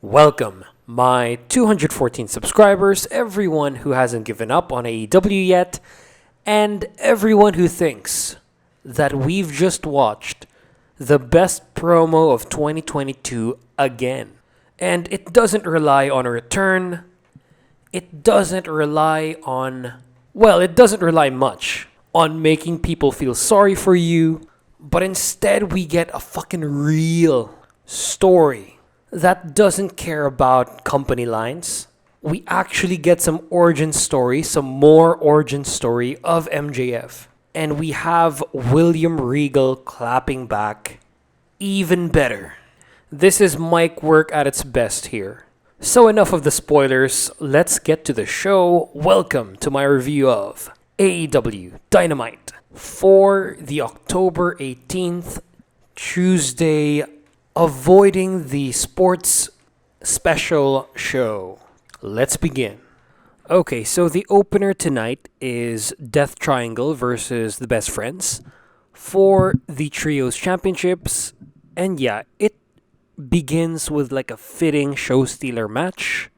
Welcome, my 214 subscribers, everyone who hasn't given up on AEW yet, and everyone who thinks that we've just watched the best promo of 2022 again. And it doesn't rely on a return. It doesn't rely much on making people feel sorry for you, but instead we get a fucking real story that doesn't care about company lines. We actually get some more origin story of MJF. And we have William Regal clapping back. Even better. This is mic work at its best here. So enough of the spoilers, let's get to the show. Welcome to my review of AEW Dynamite for the October 18th, Tuesday, avoiding the sports special show. Let's begin. Okay, so the opener tonight is Death Triangle versus the Best Friends for the Trios Championships. And yeah, it begins with like a fitting show stealer match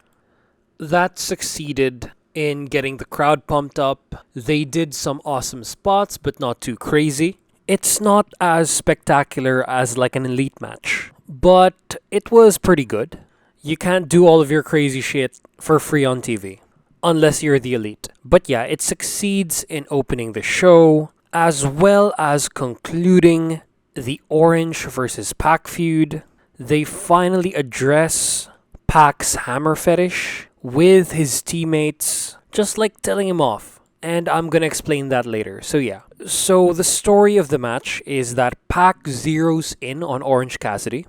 that succeeded in getting the crowd pumped up. They did some awesome spots, but not too crazy. It's not as spectacular as like an elite match, but it was pretty good. You can't do all of your crazy shit for free on TV, unless you're the elite. But yeah, it succeeds in opening the show, as well as concluding the Orange versus Pac feud. They finally address Pac's hammer fetish with his teammates, just like telling him off. And I'm gonna explain that later. So yeah. So the story of the match is that Pac zeroes in on Orange Cassidy.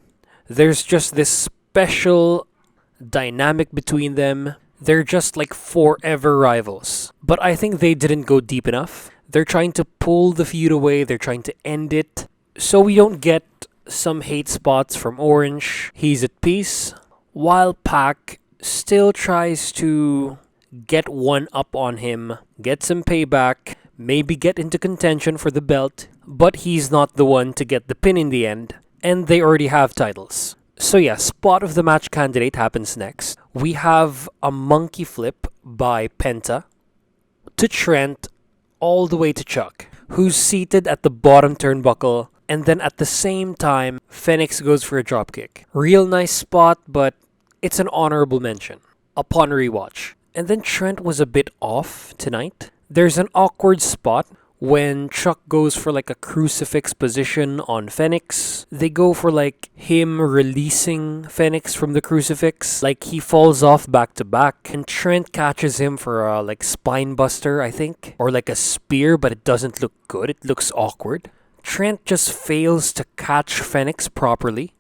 There's just this special dynamic between them. They're just like forever rivals. But I think they didn't go deep enough. They're trying to pull the feud away. They're trying to end it. So we don't get some hate spots from Orange. He's at peace. While Pac still tries to get one up on him, get some payback, maybe get into contention for the belt, but he's not the one to get the pin in the end, and they already have titles. So yeah, spot of the match candidate happens next. We have a monkey flip by Penta to Trent all the way to Chuck, who's seated at the bottom turnbuckle, and then at the same time, Fenix goes for a dropkick. Real nice spot, but it's an honorable mention upon rewatch. And then Trent was a bit off tonight. There's an awkward spot when Chuck goes for like a crucifix position on Fenix. They go for like him releasing Fenix from the crucifix. Like he falls off back to back. And Trent catches him for a like spine buster, I think. Or like a spear, but it doesn't look good. It looks awkward. Trent just fails to catch Fenix properly.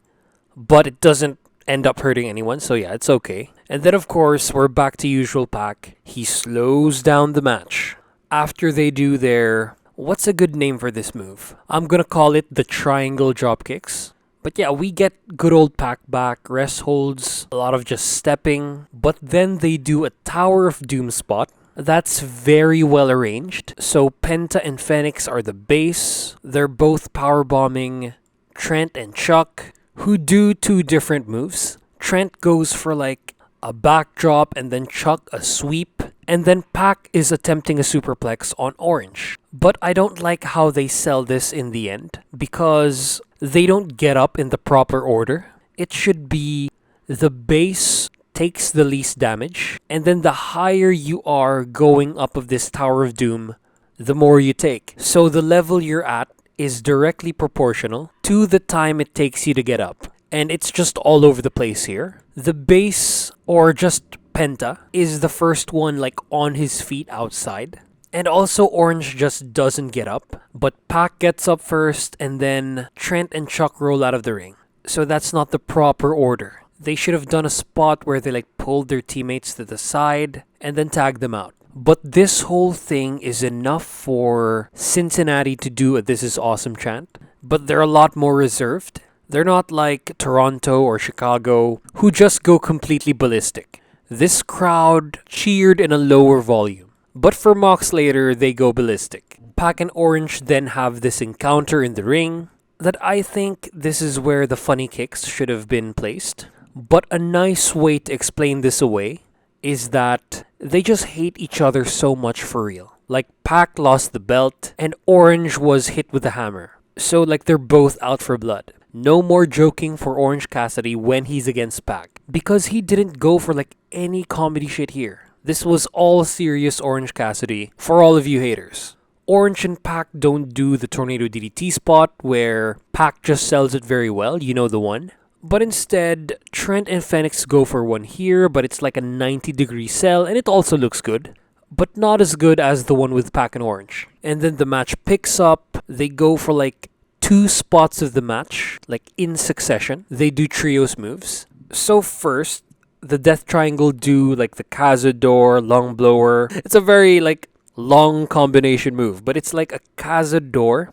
But it doesn't end up hurting anyone, so yeah, it's okay. And then of course, we're back to usual Pac. He slows down the match. After they do their... What's a good name for this move? I'm gonna call it the triangle dropkicks. But yeah, we get good old Pac back, rest holds, a lot of just stepping. But then they do a Tower of Doom spot. That's very well arranged. So Penta and Fenix are the base. They're both powerbombing Trent and Chuck, who do two different moves. Trent goes for like a backdrop and then Chuck a sweep. And then Pac is attempting a superplex on Orange. But I don't like how they sell this in the end because they don't get up in the proper order. It should be the base takes the least damage, and then the higher you are going up of this Tower of Doom, the more you take. So the level you're at is directly proportional to the time it takes you to get up. And it's just all over the place here. The base, or just Penta, is the first one like on his feet outside. And also Orange just doesn't get up. But Pac gets up first, and then Trent and Chuck roll out of the ring. So that's not the proper order. They should have done a spot where they like pulled their teammates to the side and then tagged them out. But this whole thing is enough for Cincinnati to do a "This is awesome" chant. But they're a lot more reserved. They're not like Toronto or Chicago, who just go completely ballistic. This crowd cheered in a lower volume. But for Mox later, they go ballistic. Pac and Orange then have this encounter in the ring that I think this is where the funny kicks should have been placed. But a nice way to explain this away is that they just hate each other so much for real. Like Pac lost the belt and Orange was hit with a hammer. So like they're both out for blood. No more joking for Orange Cassidy when he's against Pac. Because he didn't go for like any comedy shit here. This was all serious Orange Cassidy for all of you haters. Orange and Pac don't do the Tornado DDT spot where Pac just sells it very well, you know the one. But instead, Trent and Fenix go for one here, but it's like a 90-degree sell and it also looks good. But not as good as the one with Pac and Orange. And then the match picks up, they go for like 2 spots of the match, like in succession. They do trios moves. So first, the Death Triangle do like the Cazador, Long Blower. It's a very like long combination move, but it's like a Cazador,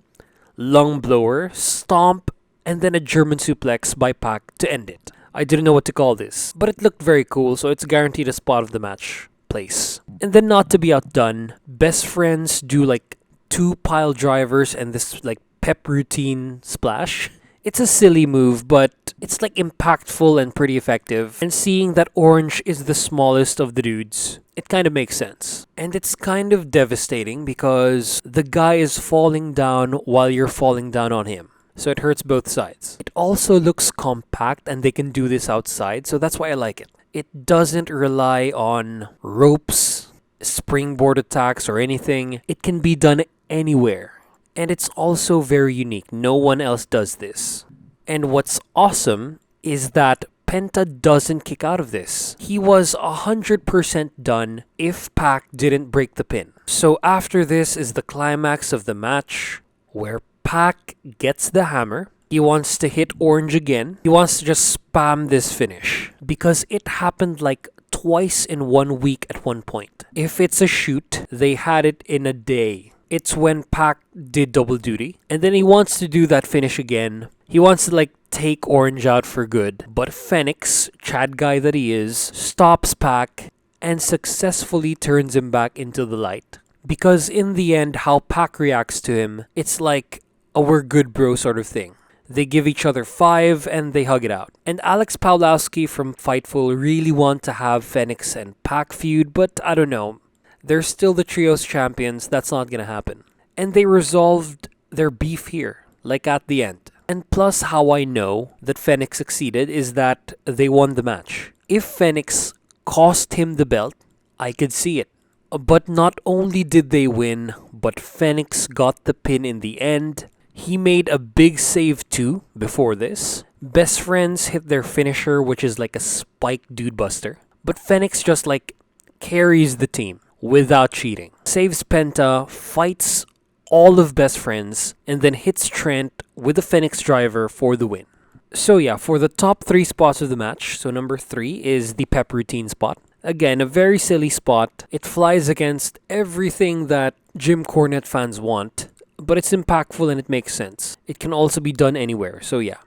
Long Blower, Stomp, and then a German suplex by Pac to end it. I didn't know what to call this, but it looked very cool, so it's guaranteed a spot of the match place. And then not to be outdone, Best Friends do like 2 pile drivers and this like pep routine splash. It's a silly move, but it's like impactful and pretty effective. And seeing that Orange is the smallest of the dudes, it kind of makes sense. And it's kind of devastating because the guy is falling down while you're falling down on him. So it hurts both sides. It also looks compact and they can do this outside, so that's why I like it. It doesn't rely on ropes, springboard attacks, or anything. It can be done anywhere. And it's also very unique. No one else does this. And what's awesome is that Penta doesn't kick out of this. He was 100% done if Pac didn't break the pin. So after this is the climax of the match where Pac gets the hammer. He wants to hit Orange again. He wants to just spam this finish because it happened like twice in 1 week at one point. If it's a shoot, they had it in a day. It's when Pac did double duty. And then he wants to do that finish again. He wants to like take Orange out for good. But Fenix, Chad guy that he is, stops Pac and successfully turns him back into the light. Because in the end, how Pac reacts to him, it's like a we're good bro sort of thing. They give each other 5 and they hug it out. And Alex Pawlowski from Fightful really want to have Fenix and Pac feud, but I don't know. They're still the Trios champions, that's not gonna happen. And they resolved their beef here, like at the end. And plus how I know that Fenix succeeded is that they won the match. If Fenix cost him the belt, I could see it. But not only did they win, but Fenix got the pin in the end. He made a big save too before this. Best Friends hit their finisher, which is like a spike dude buster. But Fenix just like carries the team without cheating. Saves Penta, fights all of Best Friends, and then hits Trent with a Phoenix driver for the win. So yeah, for the top 3 spots of the match, so number 3 is the pep routine spot. Again, a very silly spot. It flies against everything that Jim Cornette fans want, but it's impactful and it makes sense. It can also be done anywhere, so yeah.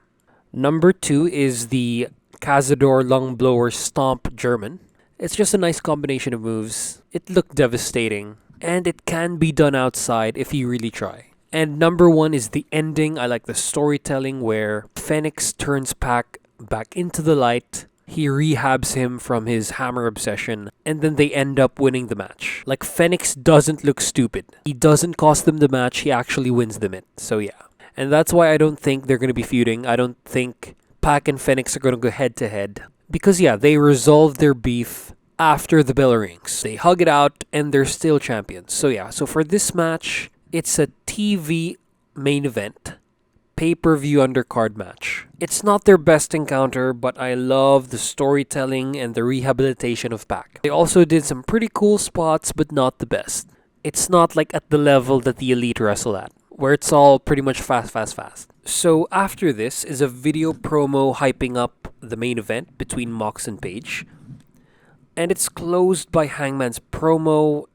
Number 2 is the Cazador Lung Blower Stomp German. It's just a nice combination of moves. It looked devastating, and it can be done outside if you really try. And number 1 is the ending. I like the storytelling where Phoenix turns Pac back into the light. He rehabs him from his hammer obsession, and then they end up winning the match. Like, Phoenix doesn't look stupid. He doesn't cost them the match, he actually wins them it. So yeah. And that's why I don't think they're going to be feuding. I don't think Pac and Phoenix are going to go head to head. Because yeah, they resolved their beef after the bell rings. They hug it out, and they're still champions. So yeah, so for this match, it's a TV main event. Pay-per-view undercard match. It's not their best encounter, but I love the storytelling and the rehabilitation of Pac. They also did some pretty cool spots, but not the best. It's not like at the level that the Elite wrestle at, where it's all pretty much fast. So after this is a video promo hyping up the main event between Mox and Page. And it's closed by Hangman's promo.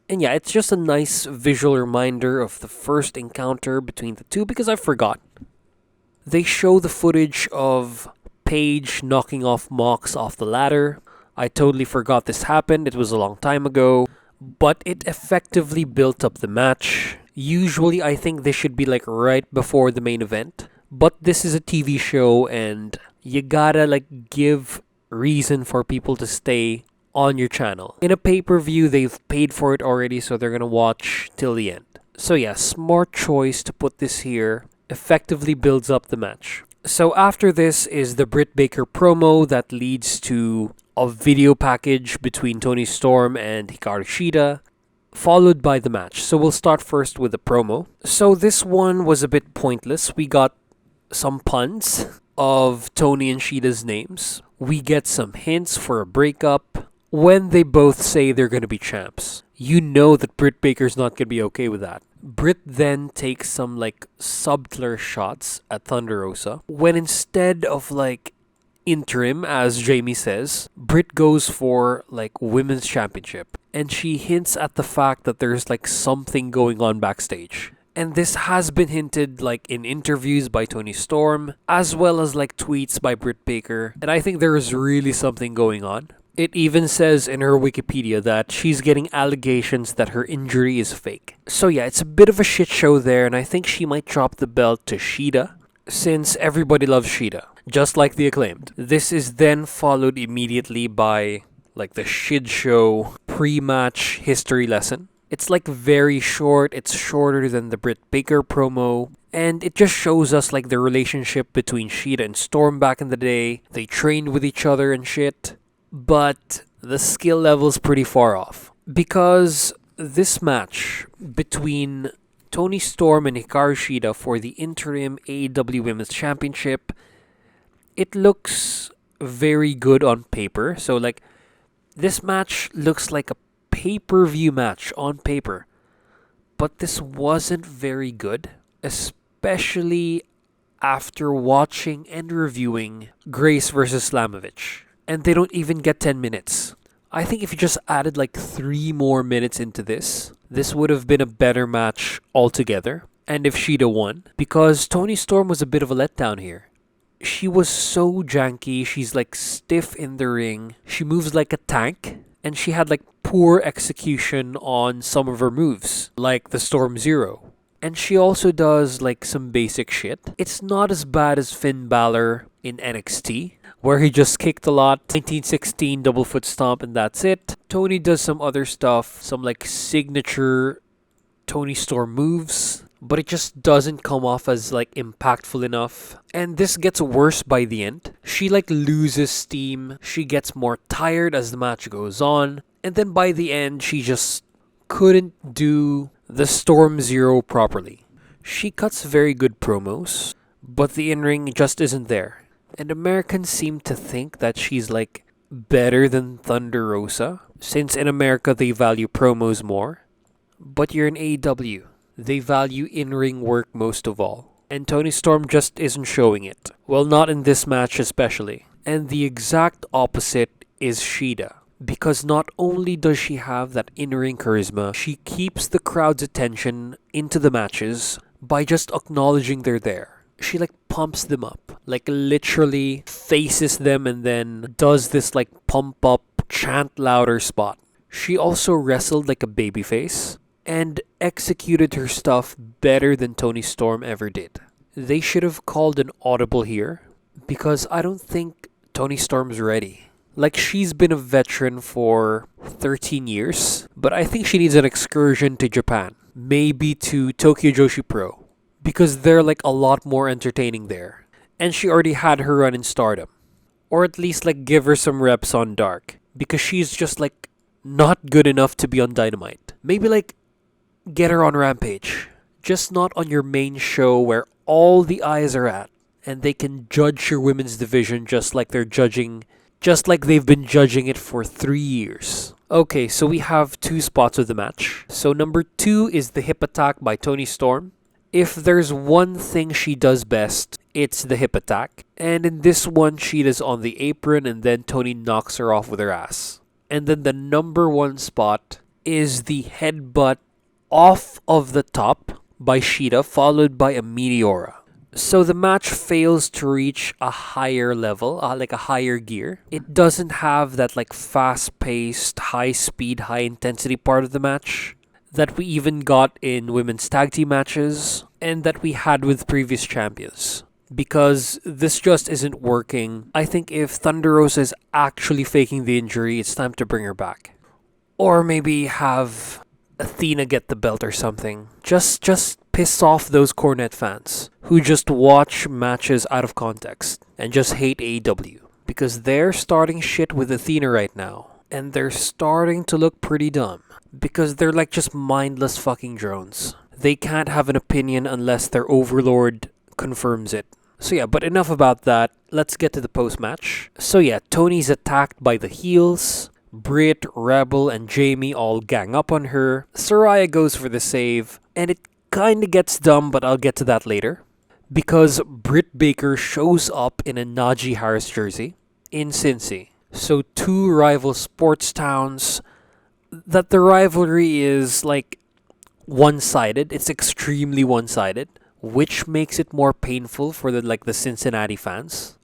And yeah, it's just a nice visual reminder of the first encounter between the two because I forgot. They show the footage of Page knocking off Mox off the ladder. I totally forgot this happened. It was a long time ago. But it effectively built up the match. Usually, I think this should be like right before the main event. But this is a TV show and You gotta like give reason for people to stay on your channel. In a pay-per-view, they've paid for it already, so they're gonna watch till the end. So yeah, smart choice to put this here. Effectively builds up the match. So after this is the Britt Baker promo that leads to a video package between Toni Storm and Hikaru Shida, followed by the match. So we'll start first with the promo. So this one was a bit pointless. We got some puns of Toni and Shida's names. We get some hints for a breakup when they both say they're going to be champs. You know that Britt Baker's not going to be okay with that. Britt then takes some like subtler shots at Thunder Rosa when instead of like interim, as Jamie says, Britt goes for like women's championship, and she hints at the fact that there's like something going on backstage. And this has been hinted like in interviews by Toni Storm, as well as like tweets by Britt Baker, and I think there is really something going on. It even says in her Wikipedia that she's getting allegations that her injury is fake. So yeah, it's a bit of a shit show there, and I think she might drop the belt to Shida, since everybody loves Shida, just like the Acclaimed. This is then followed immediately by like the shit show pre-match history lesson. It's like very short, it's shorter than the Britt Baker promo, and it just shows us like the relationship between Shida and Storm back in the day. They trained with each other and shit. But the skill level's pretty far off. Because this match between Toni Storm and Hikaru Shida for the interim AEW Women's Championship, it looks very good on paper. So like, this match looks like a pay-per-view match on paper. But this wasn't very good, especially after watching and reviewing Grace versus Slamovich. And they don't even get 10 minutes. I think if you just added like 3 more minutes into this would have been a better match altogether. And if Shida won, because Toni Storm was a bit of a letdown here. She was so janky, she's like stiff in the ring, she moves like a tank, and she had like poor execution on some of her moves, like the Storm Zero. And she also does like some basic shit. It's not as bad as Finn Balor in NXT, where he just kicked a lot, 1916 double foot stomp, and that's it. Toni does some other stuff, some like signature Toni Storm moves, but it just doesn't come off as like impactful enough. And this gets worse by the end. She like loses steam, she gets more tired as the match goes on, and then by the end she just couldn't do the Storm Zero properly. She cuts very good promos, but the in-ring just isn't there. And Americans seem to think that she's like better than Thunder Rosa, since in America they value promos more. But you're in AEW. They value in-ring work most of all. And Toni Storm just isn't showing it. Well, not in this match especially. And the exact opposite is Shida. Because not only does she have that in-ring charisma, she keeps the crowd's attention into the matches by just acknowledging they're there. She like pumps them up, like literally faces them and then does this like pump up, chant louder spot. She also wrestled like a babyface and executed her stuff better than Toni Storm ever did. They should have called an audible here, because I don't think Toni Storm's ready. Like, she's been a veteran for 13 years, but I think she needs an excursion to Japan, maybe to Tokyo Joshi Pro, because they're like a lot more entertaining there. And she already had her run in Stardom. Or at least like give her some reps on Dark, because she's just like not good enough to be on Dynamite. Maybe like get her on Rampage, just not on your main show where all the eyes are at, and they can judge your women's division just like they've been judging it for 3 years. Okay, so we have 2 spots of the match. So number 2 is the hip attack by Toni Storm. If there's one thing she does best, it's the hip attack. And in this one, she is on the apron and then Toni knocks her off with her ass. And then the number 1 spot is the headbutt off of the top by Shida, followed by a Meteora. So the match fails to reach a higher level, like a higher gear. It doesn't have that like fast-paced, high-speed, high-intensity part of the match that we even got in women's tag team matches and that we had with previous champions. because this just isn't working. I think if Thunder Rosa is actually faking the injury, it's time to bring her back. Or maybe have Athena get the belt or something. Just piss off those Cornette fans who just watch matches out of context and just hate AEW. Because they're starting shit with Athena right now. And they're starting to look pretty dumb. Because they're like just mindless fucking drones. They can't have an opinion unless their overlord confirms it. So yeah, but enough about that. Let's get to the post-match. So yeah, Tony's attacked by the heels. Britt, Rebel, and Jamie all gang up on her. Saraya goes for the save. And it kinda gets dumb, but I'll get to that later. Because Britt Baker shows up in a Najee Harris jersey in Cincy. So two rival sports towns that the rivalry is like one-sided. It's extremely one-sided, which makes it more painful for the Cincinnati fans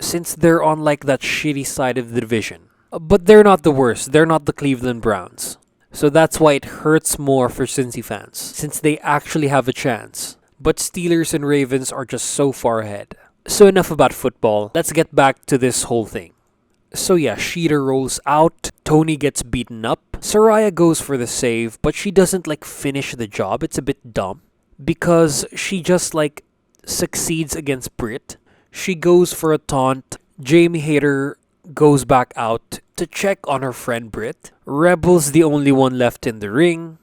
since they're on like that shitty side of the division. But they're not the worst. They're not the Cleveland Browns. So that's why it hurts more for Cincy fans since they actually have a chance. But Steelers and Ravens are just so far ahead. So enough about football. Let's get back to this whole thing. So yeah, Sheeta rolls out. Tony gets beaten up. Saraya goes for the save, but she doesn't like finish the job. It's a bit dumb because she just like succeeds against Britt. She goes for a taunt. Jamie Hayter goes back out to check on her friend Britt. Rebel's the only one left in the ring.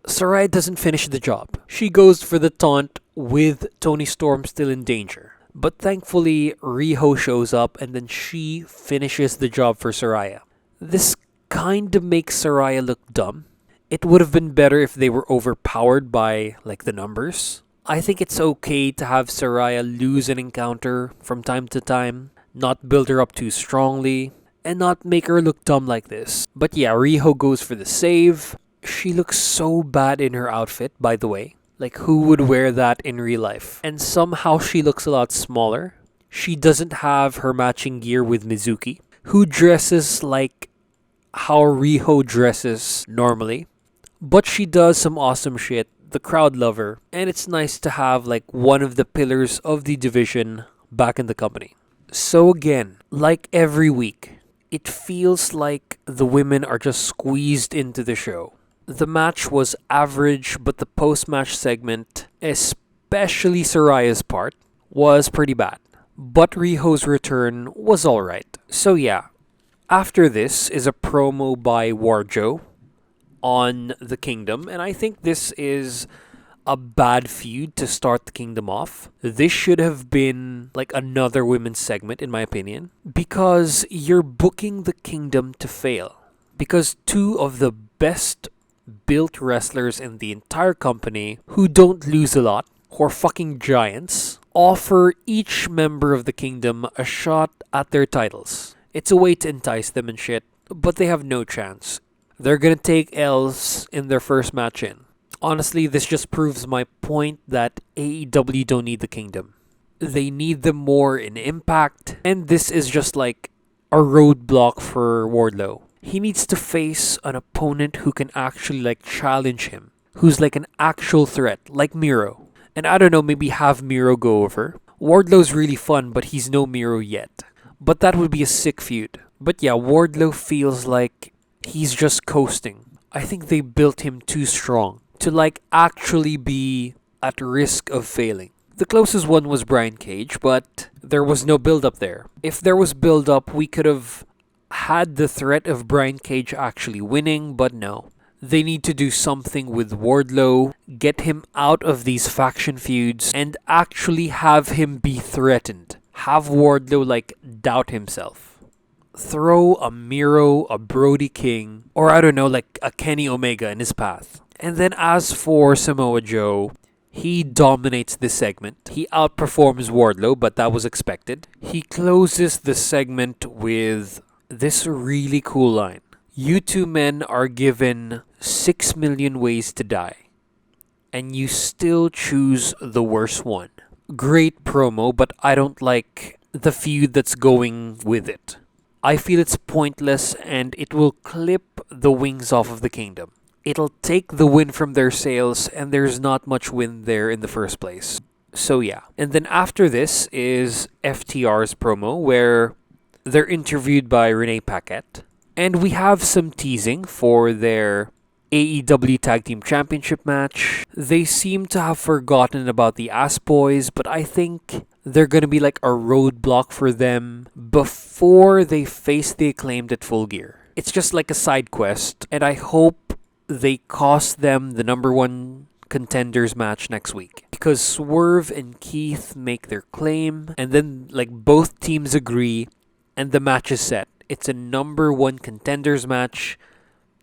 Saraya doesn't finish the job. She goes for the taunt with Toni Storm still in danger. But thankfully, Riho shows up and then she finishes the job for Saraya. This kinda makes Saraya look dumb. It would have been better if they were overpowered by like the numbers. I think it's okay to have Saraya lose an encounter from time to time, not build her up too strongly, and not make her look dumb like this. But yeah, Riho goes for the save. She looks so bad in her outfit, by the way. Like, who would wear that in real life? And somehow she looks a lot smaller. She doesn't have her matching gear with Mizuki, who dresses like how Riho dresses normally. But she does some awesome shit. The crowd love her. And it's nice to have like one of the pillars of the division back in the company. So again, like every week, it feels like the women are just squeezed into the show. The match was average, but the post-match segment, especially Saraya's part, was pretty bad. But Riho's return was alright. So yeah, after this is a promo by Warjo on the Kingdom, and I think this is a bad feud to start the Kingdom off. This should have been like another women's segment, in my opinion, because you're booking the Kingdom to fail. Because two of the best built wrestlers in the entire company who don't lose a lot, who are fucking giants, offer each member of the Kingdom a shot at their titles. It's a way to entice them and shit, but they have no chance. They're gonna take L's in their first match in. Honestly, this just proves my point that AEW don't need the Kingdom. They need them more in Impact, and this is just like a roadblock for Wardlow. He needs to face an opponent who can actually like challenge him, who's like an actual threat, like Miro. And I don't know, maybe have Miro go over. Wardlow's really fun, but he's no Miro yet. But that would be a sick feud. But yeah, Wardlow feels like he's just coasting. I think they built him too strong to like actually be at risk of failing. The closest one was Brian Cage, but there was no build-up there. If there was build-up, we could have had the threat of Brian Cage actually winning, but no. They need to do something with Wardlow, get him out of these faction feuds, and actually have him be threatened. Have Wardlow like doubt himself. Throw a Miro, a Brody King, or I don't know, like a Kenny Omega in his path. And then as for Samoa Joe, he dominates this segment. He outperforms Wardlow, but that was expected. He closes the segment with this really cool line. You two men are given 6 million ways to die, and you still choose the worst one. Great promo, but I don't like the feud that's going with it. I feel it's pointless and it will clip the wings off of the Kingdom. It'll take the win from their sails, and there's not much win there in the first place. So yeah. And then after this is FTR's promo where they're interviewed by Renee Paquette. And we have some teasing for their AEW Tag Team Championship match. They seem to have forgotten about the Ass Boys, but I think they're gonna be like a roadblock for them before they face the Acclaimed at Full Gear. It's just like a side quest, and I hope they cost them the number one contenders match next week. Because Swerve and Keith make their claim, and then like both teams agree, and the match is set. It's a number one contenders match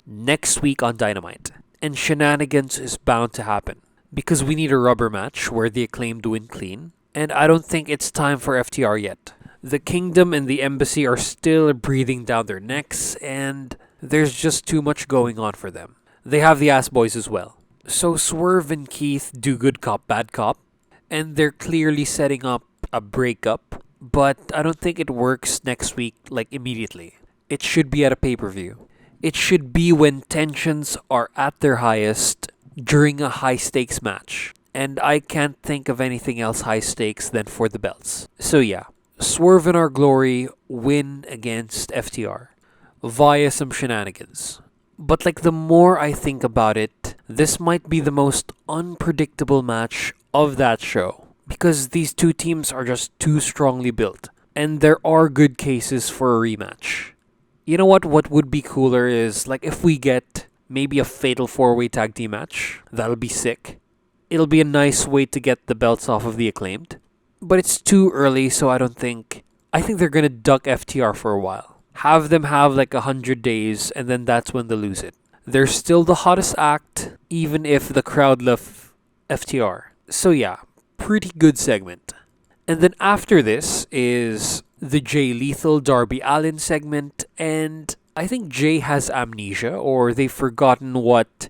next week on Dynamite. And shenanigans is bound to happen. Because we need a rubber match where the Acclaimed win clean. And I don't think it's time for FTR yet. The Kingdom and the Embassy are still breathing down their necks, and there's just too much going on for them. They have the Ass Boys as well. So Swerve and Keith do good cop, bad cop, and they're clearly setting up a breakup, but I don't think it works next week, like immediately. It should be at a pay-per-view. It should be when tensions are at their highest during a high-stakes match. And I can't think of anything else high stakes than for the belts. So yeah, Swerve and Our Glory win against FTR via some shenanigans. But like the more I think about it, this might be the most unpredictable match of that show. Because these two teams are just too strongly built. And there are good cases for a rematch. You know what? What would be cooler is like if we get maybe a fatal 4-way tag team match. That'll be sick. It'll be a nice way to get the belts off of the Acclaimed. But it's too early, so I think they're gonna duck FTR for a while. Have them have like 100 days, and then that's when they lose it. They're still the hottest act, even if the crowd love FTR. So yeah, pretty good segment. And then after this is the Jay Lethal Darby Allin segment, and I think Jay has amnesia, or they've forgotten what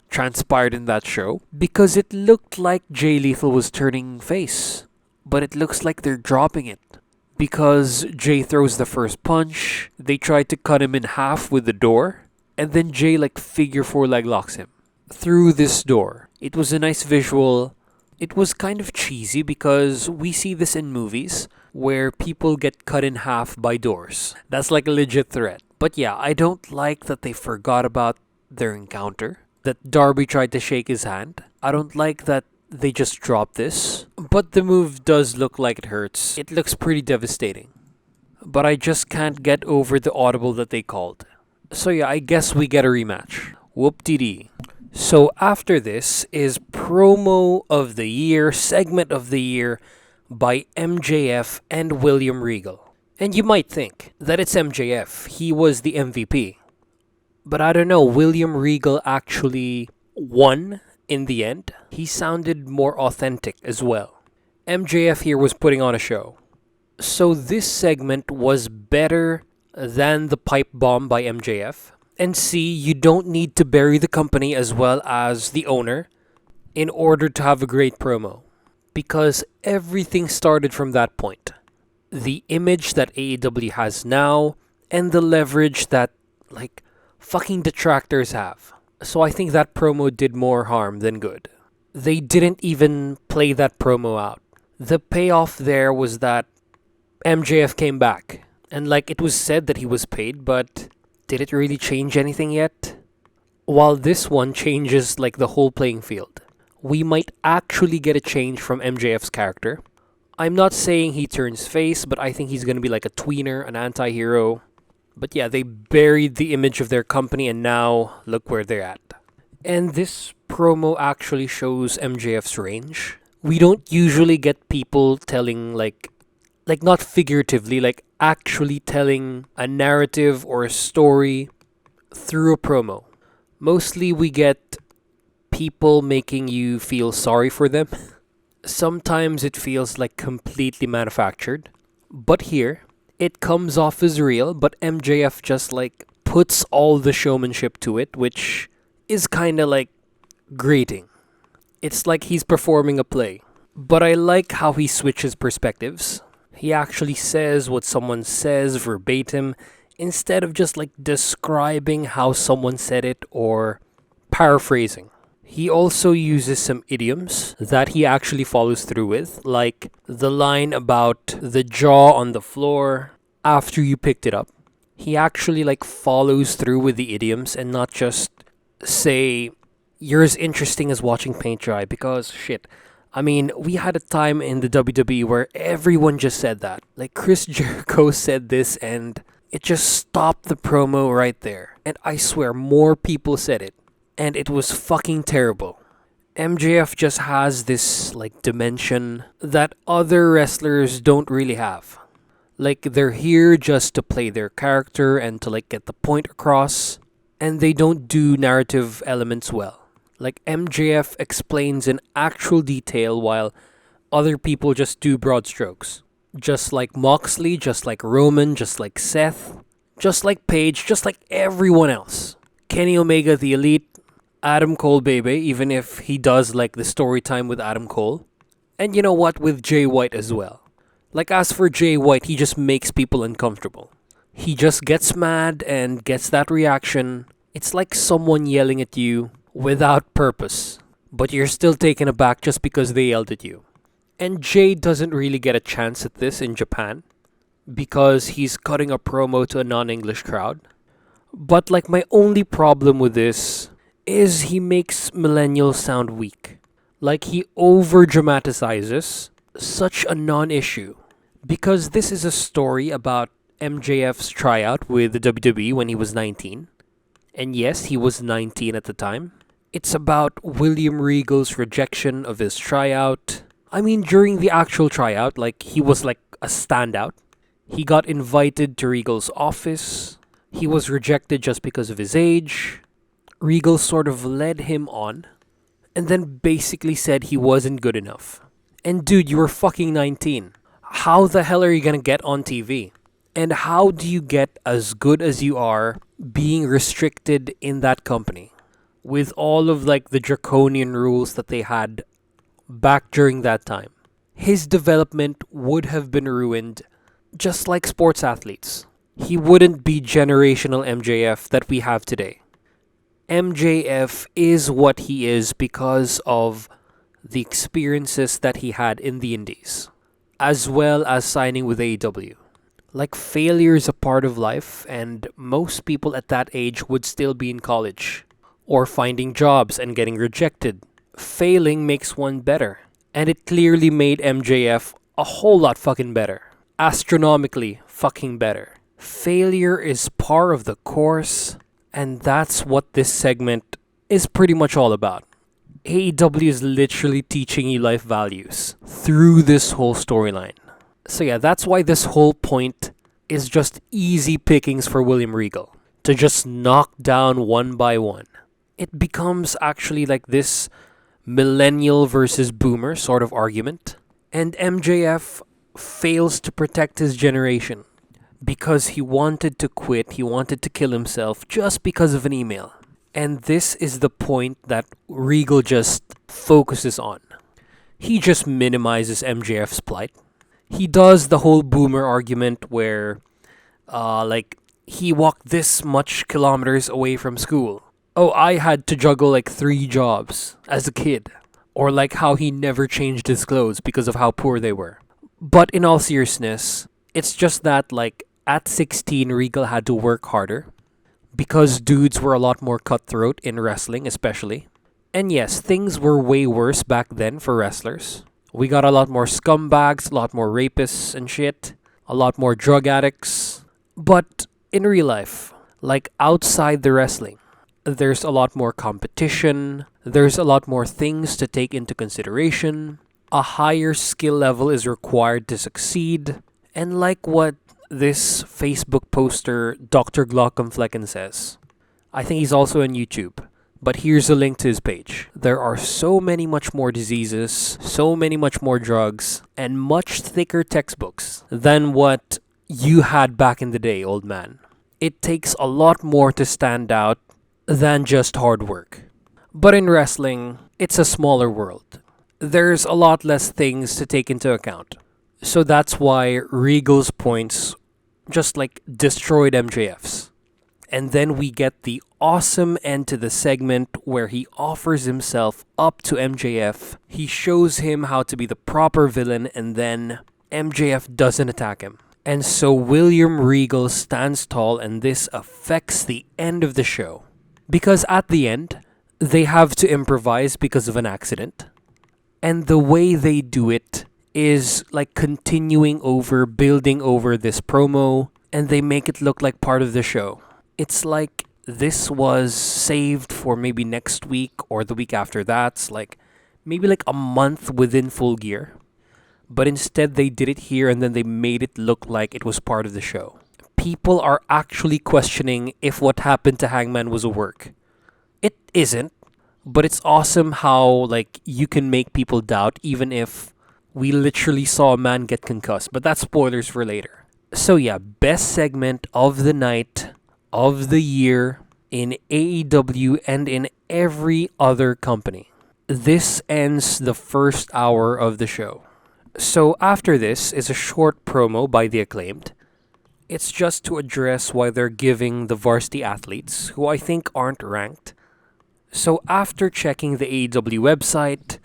transpired in that show, because it looked like Jay Lethal was turning face, but it looks like they're dropping it. Because Jay throws the first punch, they try to cut him in half with the door, and then Jay like figure 4 leg locks him through this door. It was a nice visual. It was kind of cheesy because we see this in movies where people get cut in half by doors. That's like a legit threat. But yeah, I don't like that they forgot about their encounter, that Darby tried to shake his hand. I don't like that they just dropped this. But the move does look like it hurts. It looks pretty devastating. But I just can't get over the audible that they called. So yeah, I guess we get a rematch. Whoop-dee-dee. So after this is promo of the year, segment of the year by MJF and William Regal. And you might think that it's MJF. He was the MVP. But I don't know, William Regal actually won in the end. He sounded more authentic as well. MJF here was putting on a show. So this segment was better than the pipe bomb by MJF. And see, you don't need to bury the company as well as the owner in order to have a great promo. Because everything started from that point. The image that AEW has now and the leverage that like fucking detractors have. So I think that promo did more harm than good. They didn't even play that promo out. The payoff there was that MJF came back. And like it was said that he was paid, but did it really change anything yet? While this one changes like the whole playing field. We might actually get a change from MJF's character. I'm not saying he turns face, but I think he's going to be like a tweener, an anti-hero. But yeah, they buried the image of their company and now look where they're at. And this promo actually shows MJF's range. We don't usually get people telling like not figuratively, like actually telling a narrative or a story through a promo. Mostly we get people making you feel sorry for them. Sometimes it feels like completely manufactured. But here, it comes off as real, but MJF just like puts all the showmanship to it, which is kind of like grating. It's like he's performing a play. But I like how he switches perspectives. He actually says what someone says verbatim instead of just like describing how someone said it or paraphrasing. He also uses some idioms that he actually follows through with, like the line about the jaw on the floor after you picked it up. He actually follows through with the idioms and not just say you're as interesting as watching paint dry because shit. I mean, we had a time in the WWE where everyone just said that. Like Chris Jericho said this and it just stopped the promo right there. And I swear more people said it and it was fucking terrible. MJF just has this dimension that other wrestlers don't really have. Like they're here just to play their character and to get the point across, and they don't do narrative elements well. Like MJF explains in actual detail while other people just do broad strokes. Just like Moxley, just like Roman, just like Seth, just like Paige, just like everyone else. Kenny Omega the Elite, Adam Cole baby, even if he does the story time with Adam Cole. And you know what, with Jay White as well. As for Jay White, he just makes people uncomfortable. He just gets mad and gets that reaction. It's like someone yelling at you without purpose, but you're still taken aback just because they yelled at you. And Jay doesn't really get a chance at this in Japan because he's cutting a promo to a non-English crowd. But my only problem with this is he makes millennials sound weak. He over dramatizes such a non-issue. Because this is a story about MJF's tryout with the WWE when he was 19. And yes, he was 19 at the time. It's about William Regal's rejection of his tryout. I mean, during the actual tryout, he was a standout. He got invited to Regal's office. He was rejected just because of his age. Regal sort of led him on. And then basically said he wasn't good enough. And dude, you were fucking 19. How the hell are you gonna get on TV? And how do you get as good as you are being restricted in that company? With all of the draconian rules that they had back during that time. His development would have been ruined just like sports athletes. He wouldn't be generational MJF that we have today. MJF is what he is because of the experiences that he had in the indies, as well as signing with AEW. Failure is a part of life, and most people at that age would still be in college, or finding jobs and getting rejected. Failing makes one better, and it clearly made MJF a whole lot fucking better. Astronomically fucking better. Failure is part of the course, and that's what this segment is pretty much all about. AEW is literally teaching you life values through this whole storyline. So yeah, that's why this whole point is just easy pickings for William Regal to just knock down one by one. It becomes actually this millennial versus boomer sort of argument, and MJF fails to protect his generation because he wanted to quit, he wanted to kill himself just because of an email. And this is the point that Regal just focuses on. He just minimizes MJF's plight. He does the whole boomer argument where, he walked this much kilometers away from school. Oh, I had to juggle 3 jobs as a kid. Or how he never changed his clothes because of how poor they were. But in all seriousness, it's just that, at 16, Regal had to work harder. Because dudes were a lot more cutthroat in wrestling, especially. And yes, things were way worse back then for wrestlers. We got a lot more scumbags, a lot more rapists and shit, a lot more drug addicts. But in real life, outside the wrestling, there's a lot more competition, there's a lot more things to take into consideration, a higher skill level is required to succeed, and what this Facebook poster, Dr. Glockenflecken, says. I think he's also on YouTube, but here's a link to his page. There are so many much more diseases, so many much more drugs, and much thicker textbooks than what you had back in the day, old man. It takes a lot more to stand out than just hard work. But in wrestling, it's a smaller world. There's a lot less things to take into account. So that's why Regal's points just destroyed MJF's. And then we get the awesome end to the segment where he offers himself up to MJF. He shows him how to be the proper villain, and then MJF doesn't attack him. And so William Regal stands tall, and this affects the end of the show. Because at the end, they have to improvise because of an accident. And the way they do it is like continuing over, building over this promo, and they make it look like part of the show. It's like this was saved for maybe next week or the week after that. It's like maybe like a month within Full Gear. But instead they did it here and then they made it look like it was part of the show. People are actually questioning if what happened to Hangman was a work. It isn't, but it's awesome how like you can make people doubt even if we literally saw a man get concussed. But that's spoilers for later. So yeah, best segment of the night, of the year, in AEW and in every other company. This ends the first hour of the show. So after this is a short promo by The Acclaimed. It's just to address why they're giving the varsity athletes, who I think aren't ranked. So after checking the AEW website,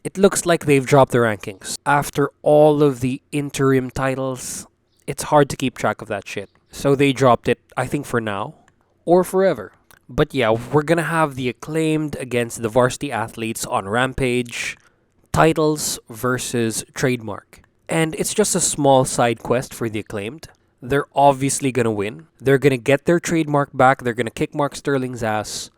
it looks like they've dropped the rankings. After all of the interim titles, it's hard to keep track of that shit. So they dropped it, I think for now, or forever. But yeah, we're gonna have The Acclaimed against the varsity athletes on Rampage. Titles versus Trademark. And it's just a small side quest for The Acclaimed. They're obviously gonna win. They're gonna get their trademark back. They're gonna kick Mark Sterling's ass.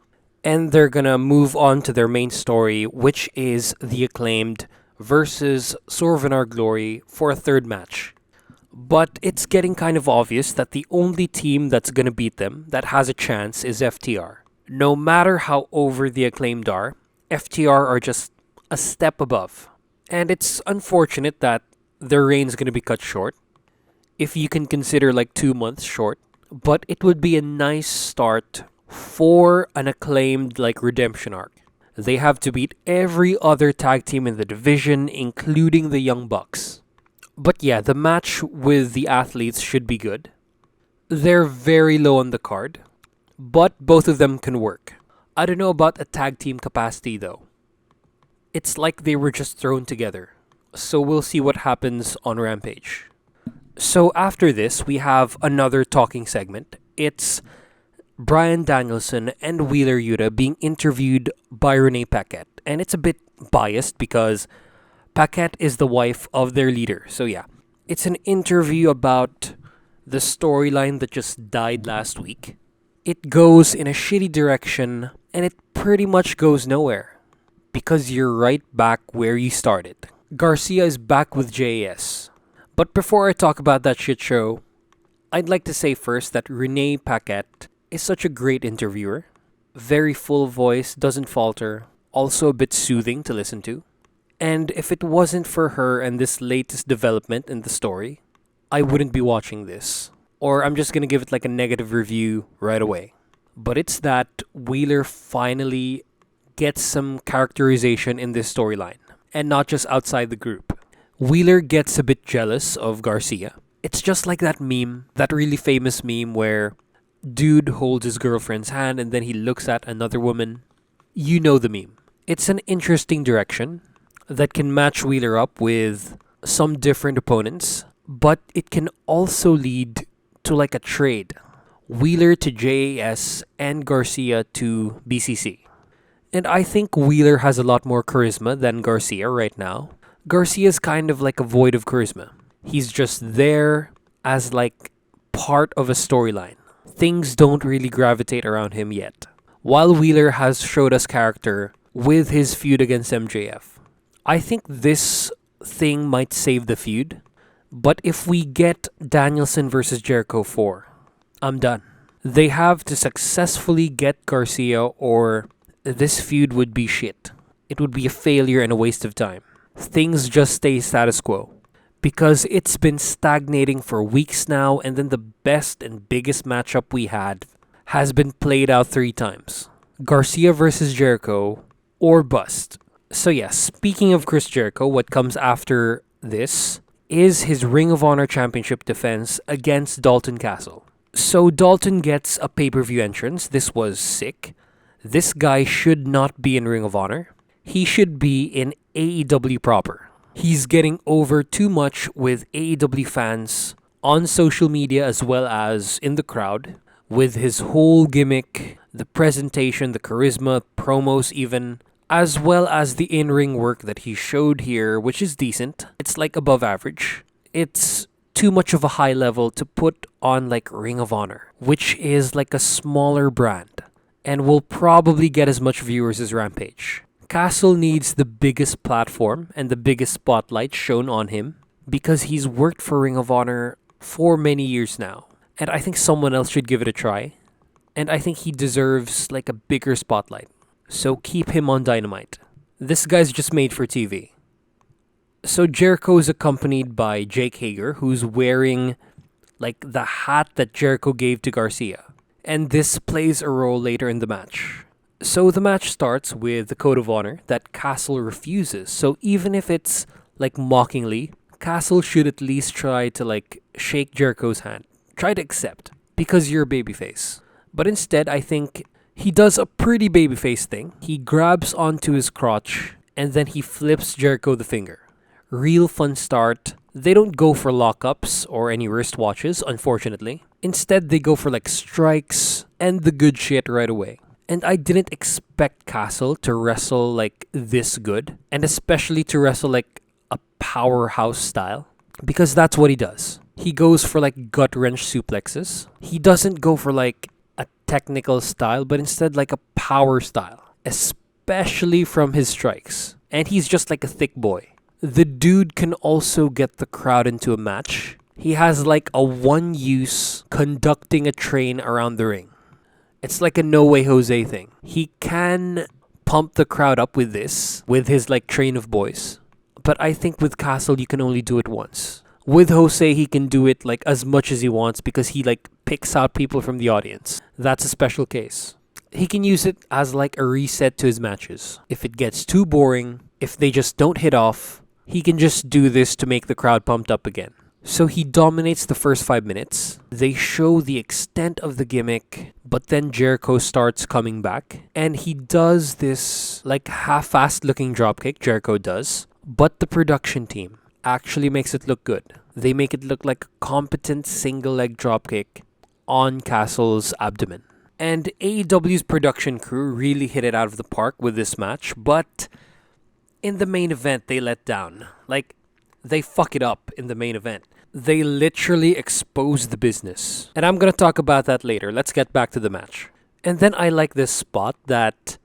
And they're gonna move on to their main story, which is The Acclaimed versus Swerve in Our Glory for a third match. But it's getting kind of obvious that the only team that's gonna beat them, that has a chance, is FTR. No matter how over The Acclaimed are, FTR are just a step above. And it's unfortunate that their reign's gonna be cut short, if you can consider like 2 months short. But it would be a nice start for an Acclaimed like redemption arc. They have to beat every other tag team in the division, including the Young Bucks. But yeah, the match with the athletes should be good. They're very low on the card, but both of them can work. I don't know about a tag team capacity though. It's like they were just thrown together. So we'll see what happens on Rampage. So after this, we have another talking segment. It's Bryan Danielson and Wheeler Yuta being interviewed by Renee Paquette. And it's a bit biased because Paquette is the wife of their leader. So yeah, it's an interview about the storyline that just died last week. It goes in a shitty direction and it pretty much goes nowhere because you're right back where you started. Garcia is back with JAS. But before I talk about that shit show, I'd like to say first that Renee Paquette is such a great interviewer. Very full voice, doesn't falter, also a bit soothing to listen to. And if it wasn't for her and this latest development in the story, I wouldn't be watching this. Or I'm just gonna give it like a negative review right away. But it's that Wheeler finally gets some characterization in this storyline, and not just outside the group. Wheeler gets a bit jealous of Garcia. It's just like that meme, that really famous meme where dude holds his girlfriend's hand and then he looks at another woman. You know the meme. It's an interesting direction that can match Wheeler up with some different opponents, but it can also lead to like a trade. Wheeler to JAS and Garcia to BCC. And I think Wheeler has a lot more charisma than Garcia right now. Garcia's kind of like a void of charisma. He's just there as like part of a storyline. Things don't really gravitate around him yet. While Wheeler has showed us character with his feud against MJF. I think this thing might save the feud. But if we get Danielson versus Jericho 4, I'm done. They have to successfully get Garcia or this feud would be shit. It would be a failure and a waste of time. Things just stay status quo. Because it's been stagnating for weeks now, and then the best and biggest matchup we had has been played out 3 times. Garcia versus Jericho, or bust. So yeah, speaking of Chris Jericho, what comes after this is his Ring of Honor Championship defense against Dalton Castle. So Dalton gets a pay-per-view entrance. This was sick. This guy should not be in Ring of Honor. He should be in AEW proper. He's getting over too much with AEW fans on social media as well as in the crowd with his whole gimmick, the presentation, the charisma, promos even, as well as the in-ring work that he showed here, which is decent. It's like above average. It's too much of a high level to put on like Ring of Honor, which is like a smaller brand and will probably get as much viewers as Rampage. Castle needs the biggest platform and the biggest spotlight shown on him because he's worked for Ring of Honor for many years now. And I think someone else should give it a try. And I think he deserves like a bigger spotlight. So keep him on Dynamite. This guy's just made for TV. So Jericho is accompanied by Jake Hager, who's wearing like the hat that Jericho gave to Garcia. And this plays a role later in the match. So the match starts with the Code of Honor that Castle refuses. So even if it's like mockingly, Castle should at least try to like shake Jericho's hand. Try to accept because you're a babyface. But instead, I think he does a pretty babyface thing. He grabs onto his crotch and then he flips Jericho the finger. Real fun start. They don't go for lockups or any wristwatches, unfortunately. Instead, they go for like strikes and the good shit right away. And I didn't expect Castle to wrestle like this good, and especially to wrestle like a powerhouse style, because that's what he does. He goes for like gut wrench suplexes. He doesn't go for like a technical style, but instead like a power style, especially from his strikes. And he's just like a thick boy. The dude can also get the crowd into a match. He has like a one-use conducting a train around the ring. It's like a No Way Jose thing. He can pump the crowd up with this, with his like train of boys. But I think with Castle, you can only do it once. With Jose, he can do it like as much as he wants because he like picks out people from the audience. That's a special case. He can use it as like a reset to his matches. If it gets too boring, if they just don't hit off, he can just do this to make the crowd pumped up again. So he dominates the first 5 minutes. They show the extent of the gimmick, but then Jericho starts coming back. And he does this like half-assed looking dropkick, Jericho does. But the production team actually makes it look good. They make it look like a competent single leg dropkick on Castle's abdomen. And AEW's production crew really hit it out of the park with this match, but in the main event, they let down. Like, they fuck it up in the main event. They literally expose the business. And I'm gonna talk about that later. Let's get back to the match. And then I like this spot that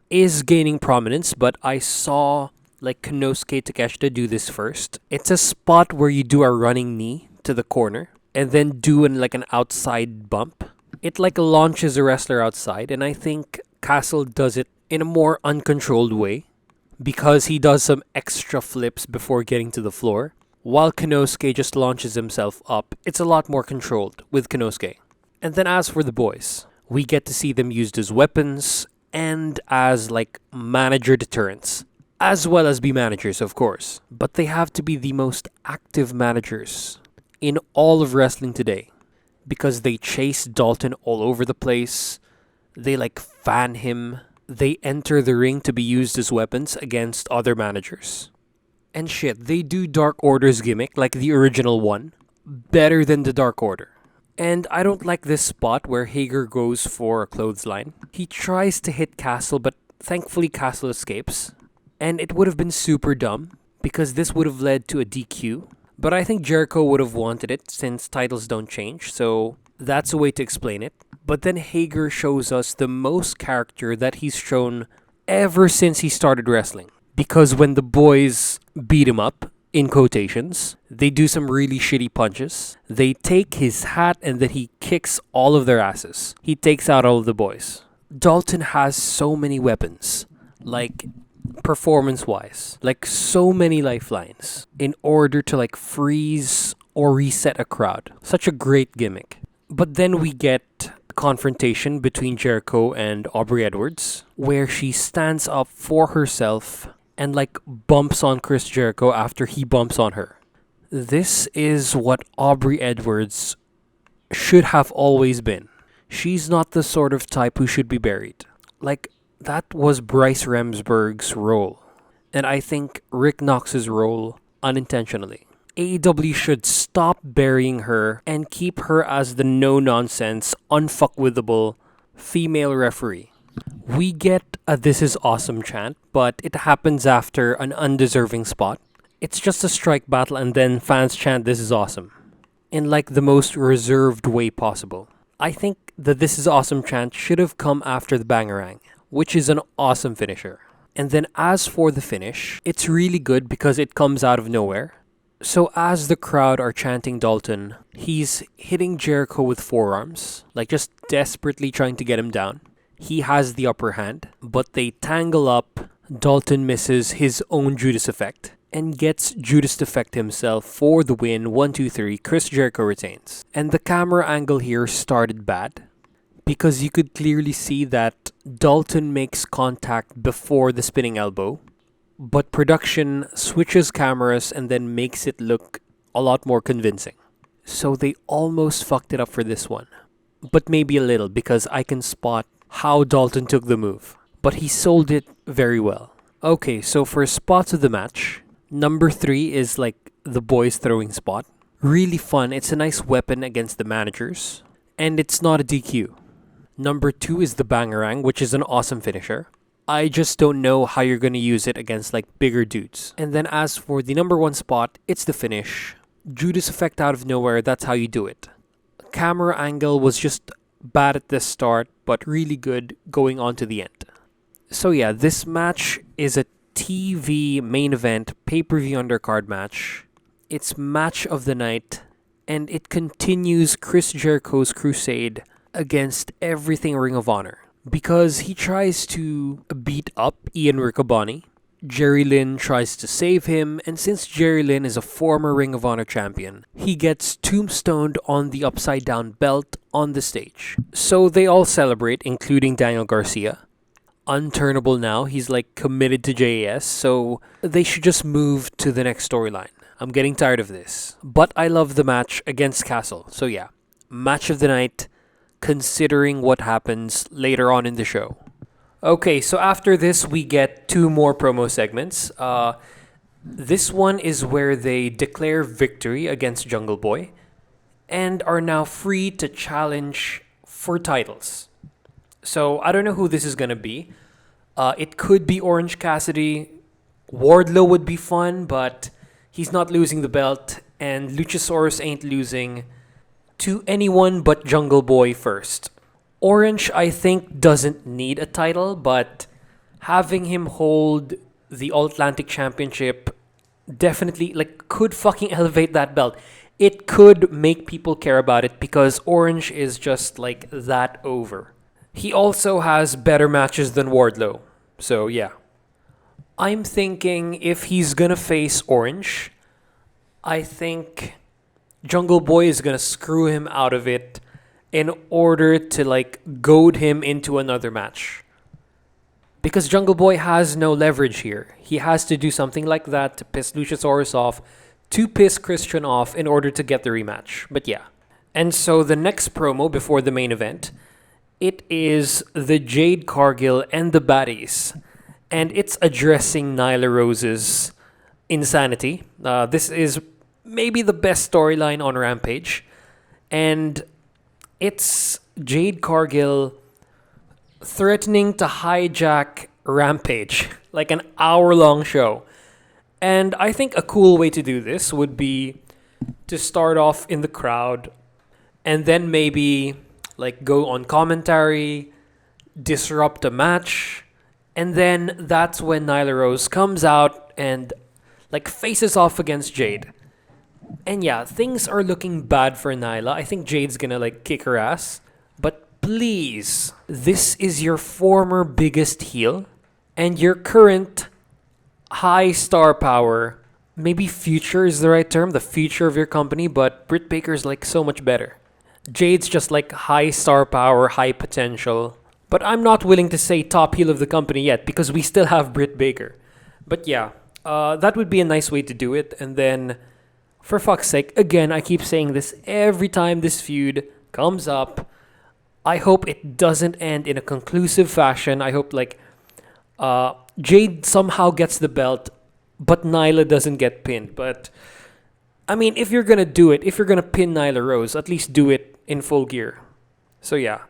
is gaining prominence, but I saw like Konosuke Takeshita do this first. It's a spot where you do a running knee to the corner and then do an outside bump. It like launches a wrestler outside, and I think Castle does it in a more uncontrolled way because he does some extra flips before getting to the floor, while Konosuke just launches himself up. It's a lot more controlled with Konosuke. And then as for the boys, we get to see them used as weapons and as like manager deterrents, as well as be managers, of course. But they have to be the most active managers in all of wrestling today because they chase Dalton all over the place. They like fan him. They enter the ring to be used as weapons against other managers. And shit, they do Dark Order's gimmick, like the original one, better than the Dark Order. And I don't like this spot where Hager goes for a clothesline. He tries to hit Castle, but thankfully Castle escapes. And it would have been super dumb, because this would have led to a DQ. But I think Jericho would have wanted it, since titles don't change, so that's a way to explain it. But then Hager shows us the most character that he's shown ever since he started wrestling. Because when the boys beat him up, in quotations, they do some really shitty punches. They take his hat and then he kicks all of their asses. He takes out all of the boys. Dalton has so many weapons, like performance-wise, like so many lifelines in order to like freeze or reset a crowd. Such a great gimmick. But then we get a confrontation between Jericho and Aubrey Edwards, where she stands up for herself and like bumps on Chris Jericho after he bumps on her. This is what Aubrey Edwards should have always been. She's not the sort of type who should be buried. Like, that was Bryce Remsburg's role. And I think Rick Knox's role unintentionally. AEW should stop burying her and keep her as the no-nonsense, unfuckwithable female referee. We get a "This is awesome" chant, but it happens after an undeserving spot. It's just a strike battle and then fans chant "This is awesome" in like the most reserved way possible. I think the "This is awesome" chant should have come after the Bangarang, which is an awesome finisher. And then as for the finish, it's really good because it comes out of nowhere. So as the crowd are chanting Dalton, he's hitting Jericho with forearms, like just desperately trying to get him down. He has the upper hand, but they tangle up. Dalton misses his own Judas effect and gets Judas effect himself for the win. 1, 2, 3. Chris Jericho retains. And the camera angle here started bad because you could clearly see that Dalton makes contact before the spinning elbow, but production switches cameras and then makes it look a lot more convincing. So they almost fucked it up for this one. But maybe a little because I can spot how Dalton took the move. But he sold it very well. Okay, so for spots of the match, number 3 is like the boys throwing spot. Really fun. It's a nice weapon against the managers. And it's not a DQ. Number 2 is the Bangarang, which is an awesome finisher. I just don't know how you're going to use it against like bigger dudes. And then as for the number 1 spot, it's the finish. Judas effect out of nowhere, that's how you do it. Camera angle was just bad at the start, but really good going on to the end. So yeah, this match is a TV main event pay-per-view undercard match. It's match of the night, and it continues Chris Jericho's crusade against everything Ring of Honor. Because he tries to beat up Ian Riccoboni, Jerry Lynn tries to save him, and since Jerry Lynn is a former Ring of Honor champion, he gets tombstoned on the upside down belt on the stage. So they all celebrate, including Daniel Garcia. Unturnable now, he's like committed to JAS, so they should just move to the next storyline. I'm getting tired of this. But I love the match against Castle, so yeah. Match of the night, considering what happens later on in the show. Okay, so after this, we get 2 more promo segments. This one is where they declare victory against Jungle Boy and are now free to challenge for titles. So I don't know who this is going to be. It could be Orange Cassidy. Wardlow would be fun, but he's not losing the belt, and Luchasaurus ain't losing to anyone but Jungle Boy first. Orange, I think, doesn't need a title, but having him hold the All-Atlantic Championship definitely could fucking elevate that belt. It could make people care about it because Orange is just like that over. He also has better matches than Wardlow. So yeah. I'm thinking if he's gonna face Orange, I think Jungle Boy is gonna screw him out of it in order to goad him into another match. Because Jungle Boy has no leverage here. He has to do something like that to piss Luchasaurus off, to piss Christian off in order to get the rematch. But yeah. And so the next promo before the main event, it is the Jade Cargill and the Baddies. And it's addressing Nyla Rose's insanity. This is maybe the best storyline on Rampage. And it's Jade Cargill threatening to hijack Rampage, like an hour-long show. And I think a cool way to do this would be to start off in the crowd and then maybe go on commentary, disrupt a match, and then that's when Nyla Rose comes out and faces off against Jade. And yeah, things are looking bad for Nyla. I think Jade's gonna kick her ass. But please, this is your former biggest heel and your current high star power. Maybe future is the right term, the future of your company, but Britt Baker's so much better. Jade's just high star power, high potential. But I'm not willing to say top heel of the company yet because we still have Britt Baker. But yeah, that would be a nice way to do it. And then, for fuck's sake, again, I keep saying this every time this feud comes up. I hope it doesn't end in a conclusive fashion. I hope Jade somehow gets the belt, but Nyla doesn't get pinned. But I mean, if you're gonna do it, if you're gonna pin Nyla Rose, at least do it in full gear. So yeah,